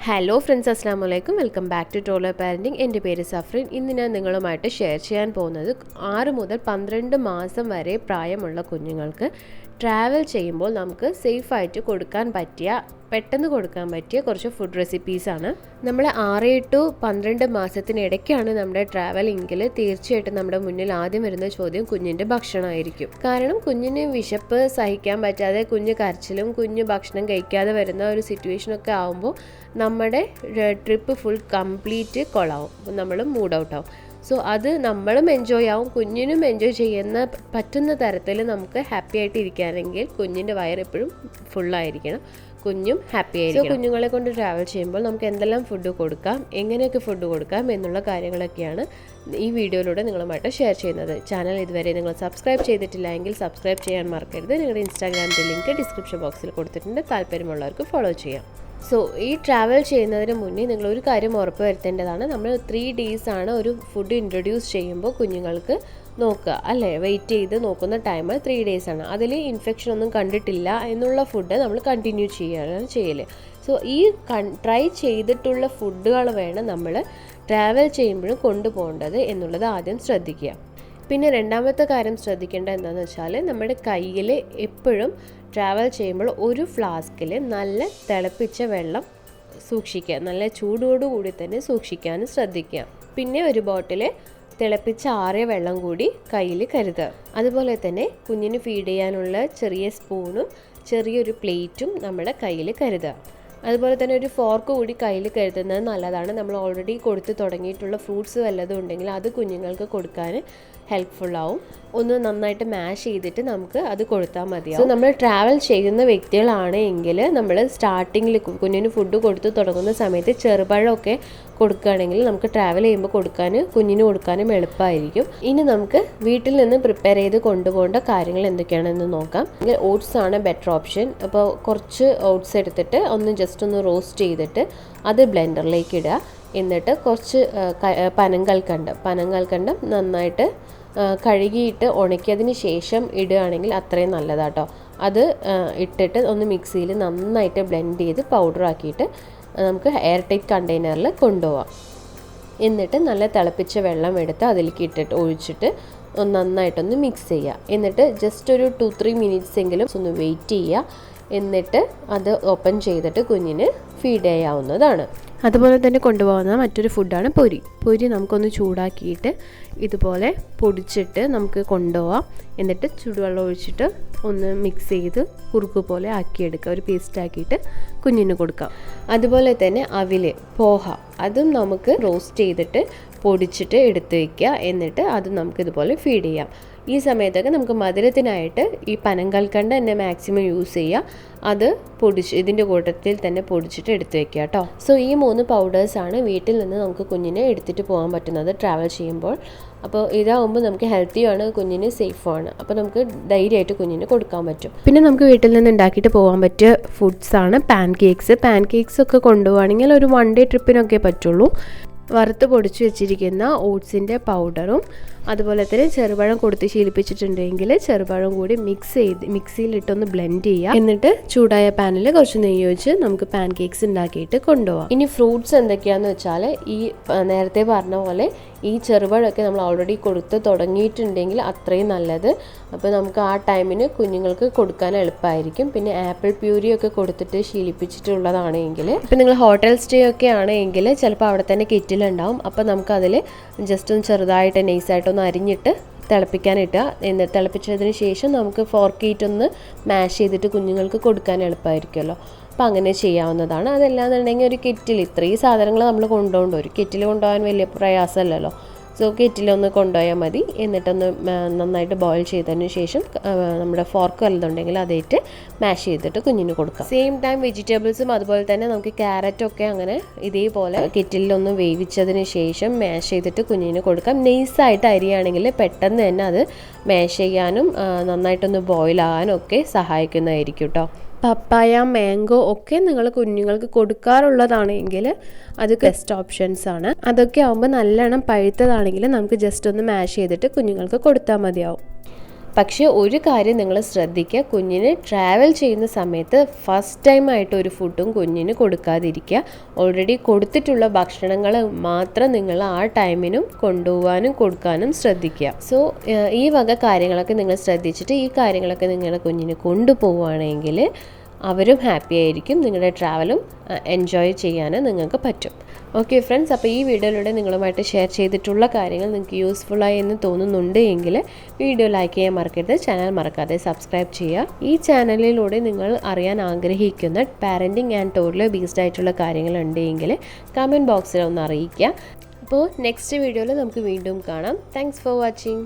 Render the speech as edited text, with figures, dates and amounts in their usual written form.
Hello friends, അസ്സലാമു അലൈക്കും. Welcome back to toddler parenting. എൻ്റെ പേര് സഫ്രീൻ. ഇന്ന് ഞാൻ നിങ്ങളുമായിട്ട് ഷെയർ ചെയ്യാൻ പോകുന്നത് 6 മുതൽ 12 മാസം വരെ പ്രായമുള്ള കുഞ്ഞുങ്ങൾക്ക് ട്രാവൽ ചെയ്യുമ്പോൾ നമുക്ക് സേഫായിട്ട് പെട്ടെന്ന് കൊടുക്കാൻ പറ്റിയ കുറച്ച് ഫുഡ് റെസിപ്പീസാണ്. നമ്മൾ 6 to 12 മാസത്തിനിടയ്ക്കാണ് നമ്മുടെ ട്രാവലിങ്ങിൽ തീർച്ചയായിട്ടും നമ്മുടെ മുന്നിൽ ആദ്യം വരുന്ന ചോദ്യം കുഞ്ഞിൻ്റെ ഭക്ഷണമായിരിക്കും. കാരണം കുഞ്ഞിന് വിശപ്പ് സഹിക്കാൻ പറ്റാതെ കുഞ്ഞ് കരച്ചിലും കുഞ്ഞ് ഭക്ഷണം കഴിക്കാതെ വരുന്ന ഒരു സിറ്റുവേഷനൊക്കെ ആകുമ്പോൾ നമ്മുടെ ട്രിപ്പ് ഫുൾ കംപ്ലീറ്റ് കൊളാവും, നമ്മൾ മൂഡ് ഔട്ട് ആവും. സോ അത് നമ്മളും എൻജോയ് ആവും, കുഞ്ഞിനും എൻജോയ് പറ്റുന്ന തരത്തിൽ നമുക്ക് ഹാപ്പി ആയിട്ട് ഇരിക്കുകയാണെങ്കിൽ കുഞ്ഞിൻ്റെ വയറെപ്പോഴും ഫുള്ളായിരിക്കണം, കുഞ്ഞും ഹാപ്പി ആയിരിക്കും. സോ കുഞ്ഞുങ്ങളെ കൊണ്ട് ട്രാവൽ ചെയ്യുമ്പോൾ നമുക്ക് എന്തെല്ലാം ഫുഡ് കൊടുക്കാം, എങ്ങനെയൊക്കെ ഫുഡ് കൊടുക്കാം എന്നുള്ള കാര്യങ്ങളൊക്കെയാണ് ഈ വീഡിയോയിലൂടെ നിങ്ങളുമായിട്ട് ഷെയർ ചെയ്യുന്നത്. ചാനൽ ഇതുവരെ നിങ്ങൾ സബ്സ്ക്രൈബ് ചെയ്തിട്ടില്ല എങ്കിൽ സബ്സ്ക്രൈബ് ചെയ്യാൻ മറക്കരുത്. നിങ്ങളുടെ ഇൻസ്റ്റാഗ്രാമിൻ്റെ ലിങ്ക് ഡിസ്ക്രിപ്ഷൻ ബോക്സിൽ കൊടുത്തിട്ടുണ്ട്, താല്പര്യമുള്ളവർക്ക് ഫോളോ ചെയ്യാം. സോ ഈ ട്രാവൽ ചെയ്യുന്നതിന് മുന്നേ നിങ്ങളൊരു കാര്യം ഉറപ്പ് വരുത്തേണ്ടതാണ്. നമ്മൾ 3 days ആണ് ഒരു ഫുഡ് ഇൻട്രൊഡ്യൂസ് ചെയ്യുമ്പോൾ കുഞ്ഞുങ്ങൾക്ക് നോക്കുക, അല്ലേ? വെയിറ്റ് ചെയ്ത് നോക്കുന്ന ടൈം 3 days ആണ്. അതിൽ ഇൻഫെക്ഷൻ ഒന്നും കണ്ടിട്ടില്ല എന്നുള്ള ഫുഡ് നമ്മൾ കണ്ടിന്യൂ ചെയ്യല്. സോ ഈ ട്രൈ ചെയ്തിട്ടുള്ള ഫുഡുകൾ വേണം നമ്മൾ ട്രാവൽ ചെയ്യുമ്പോഴും കൊണ്ടുപോകേണ്ടത് എന്നുള്ളത് ആദ്യം ശ്രദ്ധിക്കുക. പിന്നെ രണ്ടാമത്തെ കാര്യം ശ്രദ്ധിക്കേണ്ട എന്താണെന്ന് വെച്ചാൽ നമ്മുടെ കയ്യിൽ എപ്പോഴും ട്രാവൽ ചെയ്യുമ്പോൾ ഒരു ഫ്ലാസ്കിൽ നല്ല തിളപ്പിച്ച വെള്ളം സൂക്ഷിക്കുക, നല്ല ചൂടോടുകൂടി തന്നെ സൂക്ഷിക്കാനും ശ്രദ്ധിക്കുക. പിന്നെ ഒരു ബോട്ടിൽ തിളപ്പിച്ച ആറിയ വെള്ളം കൂടി കയ്യിൽ കരുതുക. അതുപോലെ തന്നെ കുഞ്ഞിന് ഫീഡ് ചെയ്യാനുള്ള ചെറിയ സ്പൂണും ചെറിയൊരു പ്ലേറ്റും നമ്മുടെ കയ്യിൽ കരുതുക. അതുപോലെ തന്നെ ഒരു ഫോർക്ക് കൂടി കയ്യിൽ കരുതുന്നത് നല്ലതാണ്. നമ്മൾ ഓൾറെഡി കൊടുത്ത് തുടങ്ങിയിട്ടുള്ള ഫ്രൂട്ട്സ് വല്ലതും ഉണ്ടെങ്കിൽ അത് കുഞ്ഞുങ്ങൾക്ക് കൊടുക്കാൻ ഹെൽപ്ഫുള്ളാവും. ഒന്ന് നന്നായിട്ട് മാഷ് ചെയ്തിട്ട് നമുക്ക് അത് കൊടുത്താൽ മതിയാവും. സോ നമ്മൾ ട്രാവൽ ചെയ്യുന്ന വ്യക്തികളാണ് എങ്കിൽ നമ്മൾ സ്റ്റാർട്ടിങ്ങിൽ കുഞ്ഞിന് ഫുഡ് കൊടുത്ത് തുടങ്ങുന്ന സമയത്ത് ചെറുപഴമൊക്കെ കൊടുക്കുകയാണെങ്കിൽ നമുക്ക് ട്രാവൽ ചെയ്യുമ്പോൾ കുഞ്ഞിന് കൊടുക്കാനും എളുപ്പമായിരിക്കും. ഇനി നമുക്ക് വീട്ടിൽ നിന്ന് പ്രിപ്പയർ ചെയ്ത് കൊണ്ടുപോകേണ്ട കാര്യങ്ങൾ എന്തൊക്കെയാണെന്ന് നോക്കാം. ഓട്സ് ആണ് ബെറ്റർ ഓപ്ഷൻ. അപ്പോൾ കുറച്ച് ഓട്സ് എടുത്തിട്ട് ജസ്റ്റ് ഒന്ന് റോസ്റ്റ് ചെയ്തിട്ട് അത് ബ്ലെൻഡറിലേക്ക് ഇടുക. എന്നിട്ട് കുറച്ച് പനങ്കൽക്കണ്ടം നന്നായിട്ട് കഴുകിയിട്ട് ഉണക്കിയതിന് ശേഷം ഇടുകയാണെങ്കിൽ അത്രയും നല്ലതാട്ടോ. അത് ഇട്ടിട്ട് ഒന്ന് മിക്സിയിൽ നന്നായിട്ട് ബ്ലെൻഡ് ചെയ്ത് പൗഡർ ആക്കിയിട്ട് നമുക്ക് എയർ ടൈറ്റ് കണ്ടെയ്നറിൽ കൊണ്ടുപോകാം. എന്നിട്ട് നല്ല തിളപ്പിച്ച വെള്ളം എടുത്ത് അതിലേക്ക് ഒഴിച്ചിട്ട് നന്നായിട്ടൊന്ന് മിക്സ് ചെയ്യുക. എന്നിട്ട് ജസ്റ്റ് ഒരു 2-3 minutes എങ്കിലും ഒന്ന് വെയിറ്റ് ചെയ്യുക. എന്നിട്ട് അത് ഓപ്പൺ ചെയ്തിട്ട് കുഞ്ഞിന് ഫീഡ് ചെയ്യാവുന്നതാണ്. അതുപോലെ തന്നെ കൊണ്ടുപോകുന്ന മറ്റൊരു ഫുഡാണ് പൊരി. നമുക്കൊന്ന് ചൂടാക്കിയിട്ട് ഇതുപോലെ പൊടിച്ചിട്ട് നമുക്ക് കൊണ്ടുപോകാം. എന്നിട്ട് ചൂടുവെള്ളം ഒഴിച്ചിട്ട് ഒന്ന് മിക്സ് ചെയ്ത് കുറുക്ക് പോലെ ആക്കിയെടുക്കുക, ഒരു പേസ്റ്റ് ആക്കിയിട്ട് കുഞ്ഞിന് കൊടുക്കാം. അതുപോലെ തന്നെ പോഹ, അതും നമുക്ക് റോസ്റ്റ് ചെയ്തിട്ട് പൊടിച്ചിട്ട് എടുത്ത് വയ്ക്കുക. എന്നിട്ട് അത് നമുക്കിതുപോലെ ഫീഡ് ചെയ്യാം. ഈ സമയത്തൊക്കെ നമുക്ക് മധുരത്തിനായിട്ട് ഈ പനങ്കൽക്കണ്ട തന്നെ മാക്സിമം യൂസ് ചെയ്യുക. അത് ഇതിൻ്റെ കൂട്ടത്തിൽ തന്നെ പൊടിച്ചിട്ട് എടുത്ത് വെക്കുക കേട്ടോ. സോ ഈ 3 പൗഡേഴ്സാണ് വീട്ടിൽ നിന്ന് നമുക്ക് കുഞ്ഞിനെ എടുത്തിട്ട് പോകാൻ പറ്റുന്നത് ട്രാവൽ ചെയ്യുമ്പോൾ. അപ്പോൾ ഇതാവുമ്പോൾ നമുക്ക് ഹെൽത്തിയാണ്, കുഞ്ഞിന് സേഫാണ്. അപ്പോൾ നമുക്ക് ധൈര്യമായിട്ട് കുഞ്ഞിന് കൊടുക്കാൻ പറ്റും. പിന്നെ നമുക്ക് വീട്ടിൽ നിന്ന് ഉണ്ടാക്കിയിട്ട് പോകാൻ പറ്റിയ ഫുഡ്സാണ് പാൻകേക്സ് ഒക്കെ കൊണ്ടുപോവുകയാണെങ്കിൽ ഒരു 1 day ട്രിപ്പിനൊക്കെ പറ്റുള്ളൂ. വറുത്ത് പൊടിച്ച് വെച്ചിരിക്കുന്ന ഓട്സിൻ്റെ പൗഡറും അതുപോലെ തന്നെ ചെറുപഴം കൊടുത്ത് ശീലിപ്പിച്ചിട്ടുണ്ടെങ്കിൽ ചെറുപഴം കൂടി മിക്സിയിലിട്ടൊന്ന് ബ്ലെൻഡ് ചെയ്യുക. എന്നിട്ട് ചൂടായ പാനിൽ കുറച്ച് നെയ്യ് ഒഴിച്ച് നമുക്ക് പാൻകേക്സ് ഉണ്ടാക്കിയിട്ട് കൊണ്ടുപോകാം. ഇനി ഫ്രൂട്ട്സ് എന്തൊക്കെയാണെന്ന് വെച്ചാൽ ഈ നേരത്തെ പറഞ്ഞ പോലെ ഈ ചെറുപഴമൊക്കെ നമ്മൾ ഓൾറെഡി കൊടുത്ത് തുടങ്ങിയിട്ടുണ്ടെങ്കിൽ അത്രയും നല്ലത്. അപ്പോൾ നമുക്ക് ആ ടൈമിന് കുഞ്ഞുങ്ങൾക്ക് കൊടുക്കാൻ എളുപ്പമായിരിക്കും. പിന്നെ ആപ്പിൾ പ്യൂരിയൊക്കെ കൊടുത്തിട്ട് ശീലിപ്പിച്ചിട്ടുള്ളതാണെങ്കിൽ, ഇപ്പം നിങ്ങൾ ഹോട്ടൽ സ്റ്റേ ഒക്കെ ആണെങ്കിൽ ചിലപ്പോൾ അവിടെ തന്നെ കിറ്റിലുണ്ടാവും. അപ്പോൾ നമുക്കതിൽ ജസ്റ്റ് ഒന്ന് ചെറുതായിട്ട് നൈസായിട്ടൊന്ന് അരിഞ്ഞിട്ട് തിളപ്പിക്കാനിട്ടുക. എന്നിട്ട് തിളപ്പിച്ചതിന് ശേഷം നമുക്ക് ഫോർക്കിയിട്ടൊന്ന് മാഷ് ചെയ്തിട്ട് കുഞ്ഞുങ്ങൾക്ക് കൊടുക്കാൻ എളുപ്പമായിരിക്കുമല്ലോ. അപ്പോൾ അങ്ങനെ ചെയ്യാവുന്നതാണ്. അതല്ലാന്നുണ്ടെങ്കിൽ ഒരു കിറ്റിൽ ഇത്രയും സാധനങ്ങൾ നമ്മൾ കൊണ്ടുപോകണ്ട, ഒരു കിറ്റിൽ കൊണ്ടുപോകാൻ വലിയ പ്രയാസമല്ലല്ലോ. സോ കിറ്റിലൊന്ന് കൊണ്ടുപോയാൽ മതി. എന്നിട്ടൊന്ന് നന്നായിട്ട് ബോയിൽ ചെയ്തതിന് ശേഷം നമ്മുടെ ഫോർക്ക് വല്ലതുണ്ടെങ്കിൽ അതേറ്റ് മാഷ് ചെയ്തിട്ട് കുഞ്ഞിന് കൊടുക്കാം. സെയിം ടൈം വെജിറ്റബിൾസും അതുപോലെ തന്നെ നമുക്ക് ക്യാരറ്റൊക്കെ അങ്ങനെ ഇതേപോലെ കിറ്റിലൊന്ന് വേവിച്ചതിന് ശേഷം മാഷ് ചെയ്തിട്ട് കുഞ്ഞിന് കൊടുക്കാം. നൈസായിട്ട് അരിയാണെങ്കിൽ പെട്ടെന്ന് തന്നെ അത് മാഷ് ചെയ്യാനും നന്നായിട്ടൊന്ന് ബോയിലാകാനും ഒക്കെ സഹായിക്കുന്നതായിരിക്കും കേട്ടോ. പപ്പായ, മാംഗോ ഒക്കെ നിങ്ങൾ കുഞ്ഞുങ്ങൾക്ക് കൊടുക്കാറുള്ളതാണെങ്കിൽ അത് ബെസ്റ്റ് ഓപ്ഷൻസ് ആണ്. അതൊക്കെ ആകുമ്പോൾ നല്ലോണം പഴുത്തതാണെങ്കിൽ നമുക്ക് ജസ്റ്റ് ഒന്ന് മാഷ് ചെയ്തിട്ട് കുഞ്ഞുങ്ങൾക്ക് കൊടുത്താൽ മതിയാവും. പക്ഷേ ഒരു കാര്യം നിങ്ങൾ ശ്രദ്ധിക്കുക, കുഞ്ഞിന് ട്രാവൽ ചെയ്യുന്ന സമയത്ത് ഫസ്റ്റ് ടൈം ആയിട്ട് ഒരു ഫുഡും കുഞ്ഞിന് കൊടുക്കാതിരിക്കുക. ഓൾറെഡി കൊടുത്തിട്ടുള്ള ഭക്ഷണങ്ങൾ മാത്രം നിങ്ങൾ ആ ടൈമിനും കൊണ്ടുപോകാനും കൊടുക്കാനും ശ്രദ്ധിക്കുക. സോ ഈ വക കാര്യങ്ങളൊക്കെ നിങ്ങൾ ശ്രദ്ധിച്ചിട്ട് ഈ കാര്യങ്ങളൊക്കെ നിങ്ങളുടെ കുഞ്ഞിന് കൊണ്ടുപോവുകയാണെങ്കിൽ അവരും ഹാപ്പി ആയിരിക്കും, നിങ്ങളുടെ ട്രാവലും എൻജോയ് ചെയ്യാൻ നിങ്ങൾക്ക് പറ്റും. ഓക്കെ ഫ്രണ്ട്സ്, അപ്പോൾ ഈ വീഡിയോയിലൂടെ നിങ്ങളുമായിട്ട് ഷെയർ ചെയ്തിട്ടുള്ള കാര്യങ്ങൾ നിങ്ങൾക്ക് യൂസ്ഫുള്ളായി എന്ന് തോന്നുന്നുണ്ട് എങ്കിൽ വീഡിയോ ലൈക്ക് ചെയ്യാൻ മറക്കരുത്, ചാനൽ മറക്കാതെ സബ്സ്ക്രൈബ് ചെയ്യുക. ഈ ചാനലിലൂടെ നിങ്ങൾ അറിയാൻ ആഗ്രഹിക്കുന്ന പാരൻറ്റിങ് ആൻഡ് ടോഡ്ലർ ബേസ്ഡ് ആയിട്ടുള്ള കാര്യങ്ങളുണ്ടെങ്കിൽ കമൻറ്റ് ബോക്സിൽ ഒന്ന് അറിയിക്കുക. അപ്പോൾ നെക്സ്റ്റ് വീഡിയോയിൽ നമുക്ക് വീണ്ടും കാണാം. Thanks for watching.